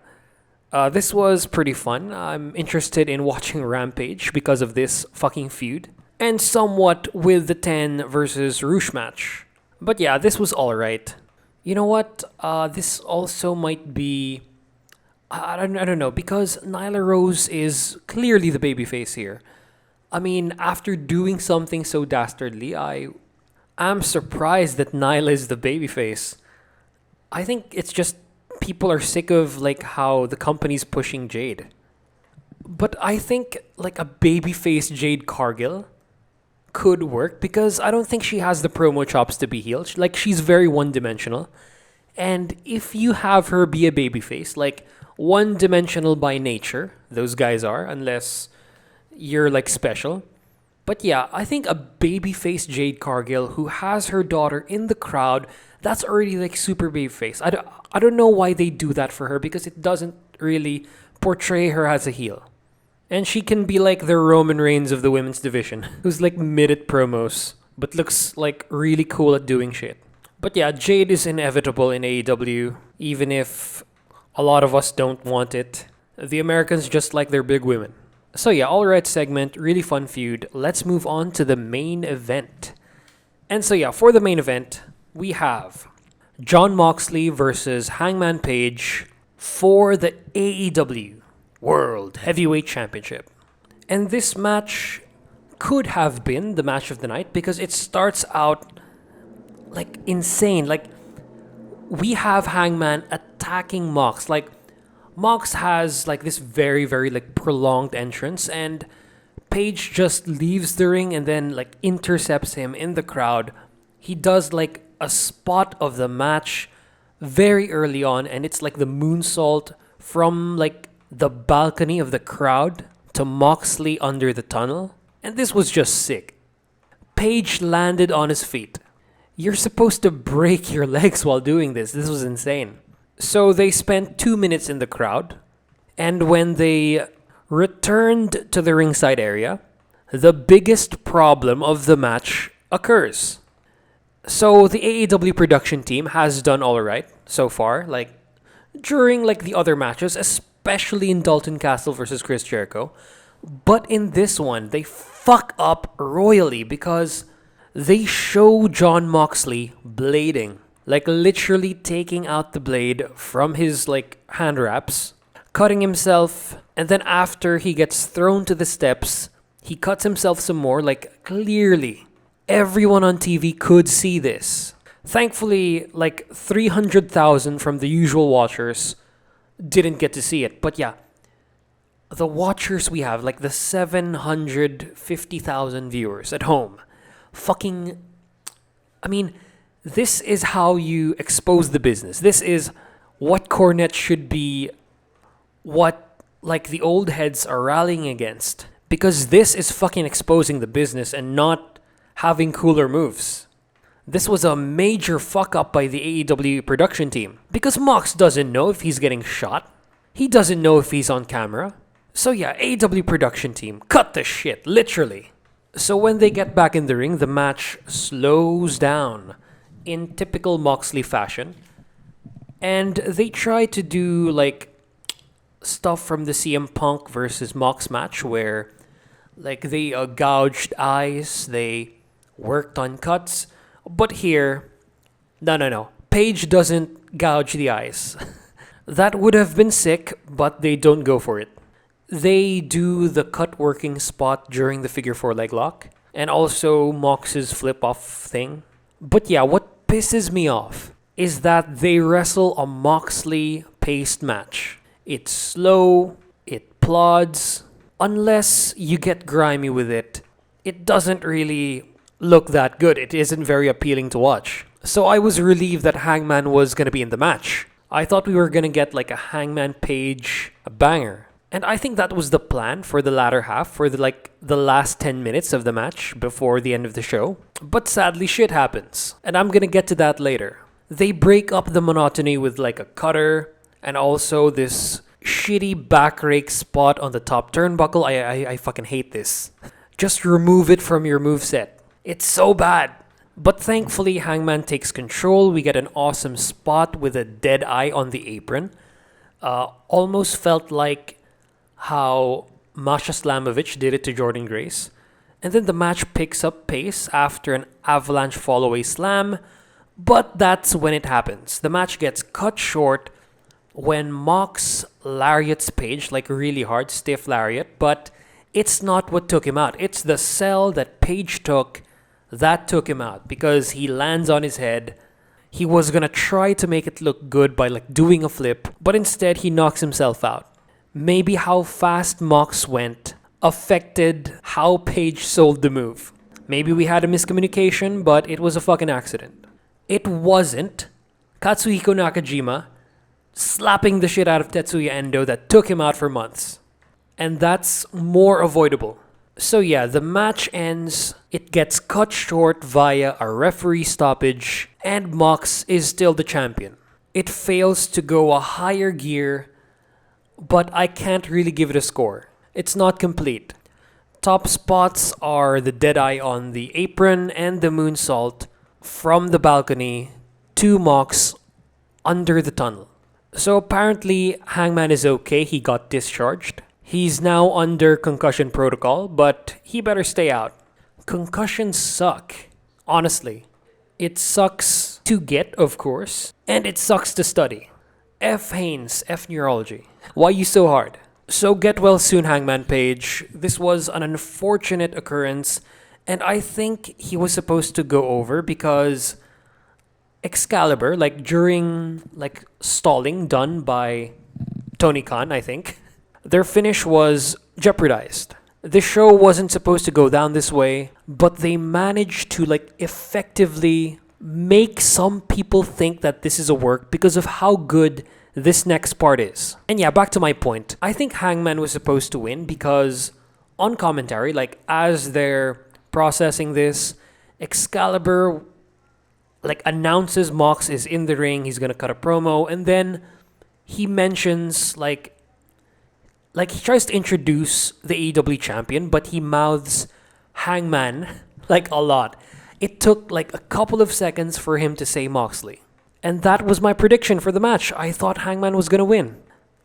this was pretty fun. I'm interested in watching Rampage because of this fucking feud, and somewhat with the 10 versus Roosh match. But yeah, this was alright. You know what? This also might be. I don't know, because Nyla Rose is clearly the babyface here. I mean, after doing something so dastardly, I am surprised that Nyla is the babyface. I think it's just people are sick of like how the company's pushing Jade. But I think like a babyface Jade Cargill could work because I don't think she has the promo chops to be healed. Like she's very one-dimensional. And if you have her be a babyface, like one-dimensional by nature, those guys are, unless you're like special. But yeah, I think a babyface Jade Cargill who has her daughter in the crowd, that's already like super babyface. I don't know why they do that for her because it doesn't really portray her as a heel. And she can be like the Roman Reigns of the women's division, who's like mid at promos, but looks like really cool at doing shit. But yeah, Jade is inevitable in AEW, even if a lot of us don't want it. The Americans just like their big women. So yeah, alright segment, really fun feud. Let's move on to the main event. And so yeah, for the main event, we have Jon Moxley versus Hangman Page for the AEW World Heavyweight Championship. And this match could have been the match of the night because it starts out like insane. Like we have Hangman attacking Mox. Like Mox has like this very, very like prolonged entrance and Page just leaves the ring and then like intercepts him in the crowd. He does like a spot of the match very early on and it's like the moonsault from like the balcony of the crowd to Moxley under the tunnel. And this was just sick. Page landed on his feet. You're supposed to break your legs while doing this. This was insane. So they spent 2 minutes in the crowd. And when they returned to the ringside area, the biggest problem of the match occurs. So the AEW production team has done all right so far. Like during like the other matches, especially in Dalton Castle versus Chris Jericho. But in this one, they fuck up royally because they show Jon Moxley blading. Like literally taking out the blade from his like hand wraps, cutting himself, and then after he gets thrown to the steps, he cuts himself some more, like clearly. Everyone on TV could see this. Thankfully, like 300,000 from the usual watchers didn't get to see it. But yeah, the watchers we have, like the 750,000 viewers at home, fucking, I mean, this is how you expose the business. This is what Cornette should be, what like the old heads are rallying against. Because this is fucking exposing the business and not having cooler moves. This was a major fuck up by the AEW production team. Because Mox doesn't know if he's getting shot. He doesn't know if he's on camera. So yeah, AEW production team, cut the shit, literally. So when they get back in the ring, the match slows down in typical Moxley fashion. And they try to do like stuff from the CM Punk versus Mox match where like they gouged eyes, they worked on cuts. But here, no. Page doesn't gouge the eyes. That would have been sick, but they don't go for it. They do the cut working spot during the figure 4 leg lock and also Mox's flip off thing. But yeah, what pisses me off is that they wrestle a Moxley paced match. It's slow, it plods. Unless you get grimy with it, it doesn't really look that good. It isn't very appealing to watch. So I was relieved that Hangman was going to be in the match. I thought we were going to get like a Hangman Page banger. And I think that was the plan for the latter half, for the last 10 minutes of the match before the end of the show. But sadly, shit happens. And I'm gonna get to that later. They break up the monotony with like a cutter and also this shitty back rake spot on the top turnbuckle. I fucking hate this. Just remove it from your moveset. It's so bad. But thankfully, Hangman takes control. We get an awesome spot with a dead eye on the apron. Almost felt like how Masha Slamovich did it to Jordan Grace. And then the match picks up pace after an avalanche fall-away slam. But that's when it happens. The match gets cut short when Mox lariats Page, like really hard, stiff lariat. But it's not what took him out. It's the sell that Page took that took him out because he lands on his head. He was gonna try to make it look good by like doing a flip, but instead he knocks himself out. Maybe how fast Mox went affected how Page sold the move. Maybe we had a miscommunication, but it was a fucking accident. It wasn't Katsuhiko Nakajima slapping the shit out of Tetsuya Endo that took him out for months. And that's more avoidable. So yeah, the match ends, it gets cut short via a referee stoppage, and Mox is still the champion. It fails to go a higher gear, but I can't really give it a score. It's not complete. Top spots are the Deadeye on the apron and the moonsault from the balcony to Mox under the tunnel. So apparently Hangman is okay, he got discharged. He's now under concussion protocol, but he better stay out. Concussions suck, honestly. It sucks to get, of course, and it sucks to study. F. Haynes, F. Neurology. Why you so hard? So get well soon, Hangman Page. This was an unfortunate occurrence, and I think he was supposed to go over because Excalibur, like during stalling done by Tony Khan, I think, their finish was jeopardized. The show wasn't supposed to go down this way, but they managed to effectively make some people think that this is a work because of how good this next part is. And yeah, back to my point. I think Hangman was supposed to win because on commentary, as they're processing this, Excalibur announces Mox is in the ring, he's gonna cut a promo, and then he mentions he tries to introduce the AEW champion, but he mouths Hangman a lot. It took a couple of seconds for him to say Moxley. And that was my prediction for the match. I thought Hangman was gonna win.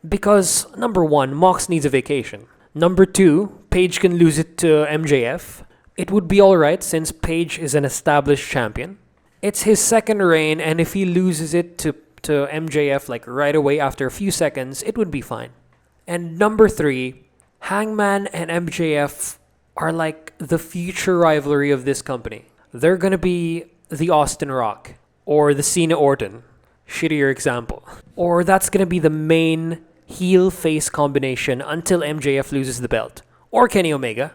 Because, number one, Mox needs a vacation. Number two, Page can lose it to MJF. It would be alright since Page is an established champion. It's his second reign, and if he loses it to MJF right away after a few seconds, it would be fine. And number three, Hangman and MJF are the future rivalry of this company. They're gonna be the Austin Rock or the Cena Orton, shittier example. Or that's gonna be the main heel-face combination until MJF loses the belt. Or Kenny Omega,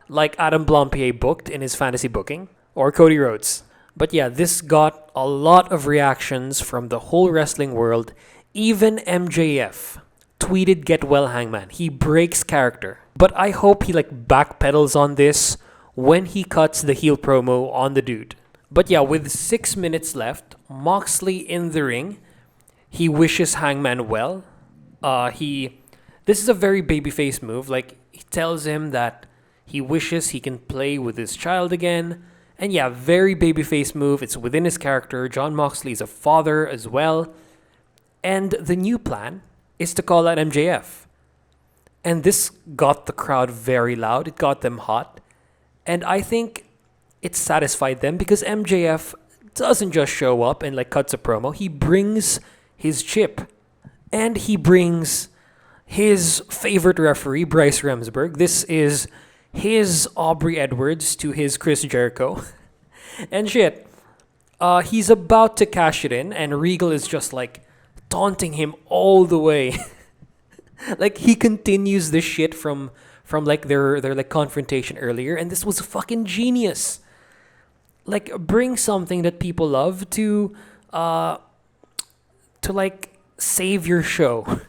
like Adam Blampied booked in his fantasy booking, or Cody Rhodes. But yeah, this got a lot of reactions from the whole wrestling world. Even MJF tweeted "Get well, Hangman." He breaks character. But I hope he backpedals on this when he cuts the heel promo on the dude. But yeah, with 6 minutes left, Moxley in the ring. He wishes Hangman well. This is a very babyface move. He tells him that he wishes he can play with his child again. And yeah, very babyface move. It's within his character. Jon Moxley is a father as well. And the new plan is to call out MJF. And this got the crowd very loud. It got them hot. And I think it satisfied them because MJF doesn't just show up and cuts a promo. He brings his chip. And he brings his favorite referee, Bryce Remsburg. This is his Aubrey Edwards to his Chris Jericho. And shit. He's about to cash it in, and Regal is just taunting him all the way. He continues this shit from their confrontation earlier, and this was fucking genius. Bring something that people love to save your show.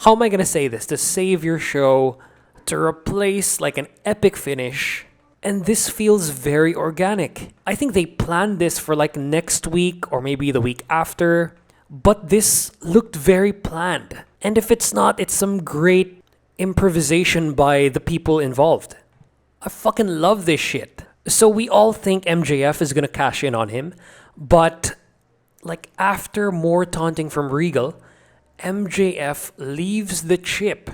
How am I gonna say this? To save your show, to replace an epic finish And this feels very organic. I think they planned this for like next week or maybe the week after, but this looked very planned. And if it's not, it's some great improvisation by the people involved. I fucking love this shit. So we all think MJF is gonna cash in on him, but like after more taunting from Regal, MJF leaves the chip,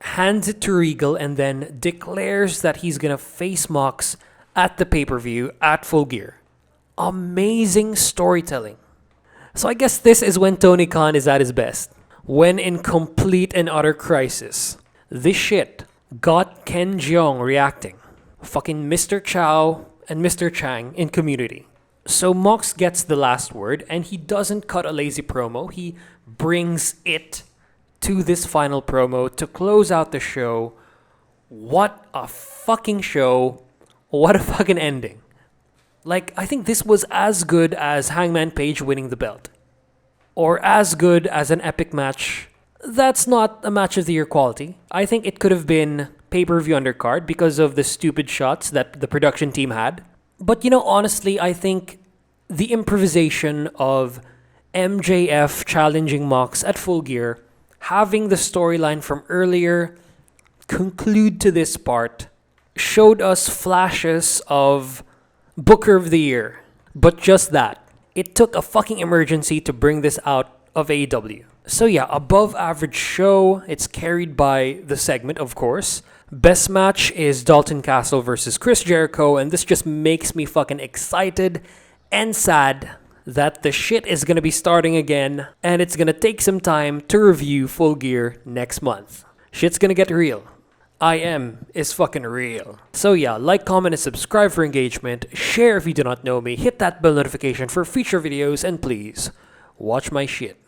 hands it to Regal, and then declares that he's gonna face Mox at the pay-per-view at Full Gear. Amazing storytelling. So I guess this is when Tony Khan is at his best. When in complete and utter crisis. This shit got Ken Jeong reacting. Fucking Mr. Chow and Mr. Chang in Community. So Mox gets the last word, and he doesn't cut a lazy promo. He brings it to this final promo to close out the show. What a fucking show. What a fucking ending. Like, I think this was as good as Hangman Page winning the belt. Or as good as an epic match. That's not a match of the year quality. I think it could have been pay-per-view undercard because of the stupid shots that the production team had. But honestly, I think the improvisation of MJF challenging Mox at Full Gear, having the storyline from earlier conclude to this part, showed us flashes of Booker of the Year. But just that. It took a fucking emergency to bring this out of AEW. So yeah, above average show. It's carried by the segment, of course. Best match is Dalton Castle versus Chris Jericho, and this just makes me fucking excited and sad that the shit is gonna be starting again, and it's gonna take some time to review Full Gear next month. Shit's gonna get real. I am is fucking real. So yeah, like, comment, and subscribe for engagement. Share if you do not know me. Hit that bell notification for future videos, and please, watch my shit.